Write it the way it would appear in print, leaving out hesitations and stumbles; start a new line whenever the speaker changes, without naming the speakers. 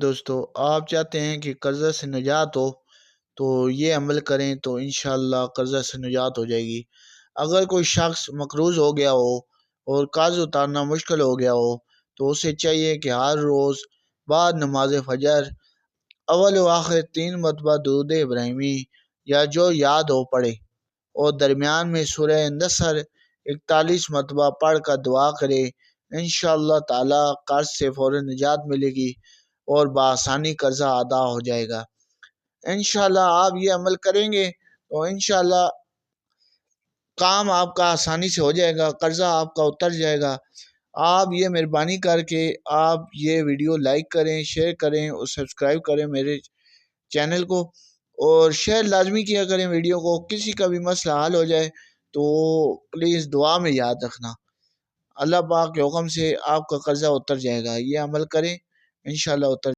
دوستو، آپ چاہتے ہیں کہ قرضہ سے نجات ہو تو یہ عمل کریں تو انشاءاللہ قرضہ سے نجات ہو جائے گی۔ اگر کوئی شخص مقروض ہو گیا ہو اور قرض اتارنا مشکل ہو گیا ہو تو اسے چاہیے کہ ہر روز بعد نماز فجر اول و آخر 3 مرتبہ درود ابراہیمی یا جو یاد ہو پڑھے، اور درمیان میں سورہ نصر 41 مرتبہ پڑھ کر دعا کرے۔ انشاءاللہ تعالی قرض سے فوراً نجات ملے گی اور بآسانی قرضہ ادا ہو جائے گا۔ انشاءاللہ آپ یہ عمل کریں گے تو انشاءاللہ کام آپ کا آسانی سے ہو جائے گا، قرضہ آپ کا اتر جائے گا۔ آپ یہ مہربانی کر کے آپ یہ ویڈیو لائک کریں، شیئر کریں اور سبسکرائب کریں میرے چینل کو، اور شیئر لازمی کیا کریں ویڈیو کو۔ کسی کا بھی مسئلہ حل ہو جائے تو پلیز دعا میں یاد رکھنا۔ اللہ پاک کے حکم سے آپ کا قرضہ اتر جائے گا، یہ عمل کریں انشاءاللہ اتر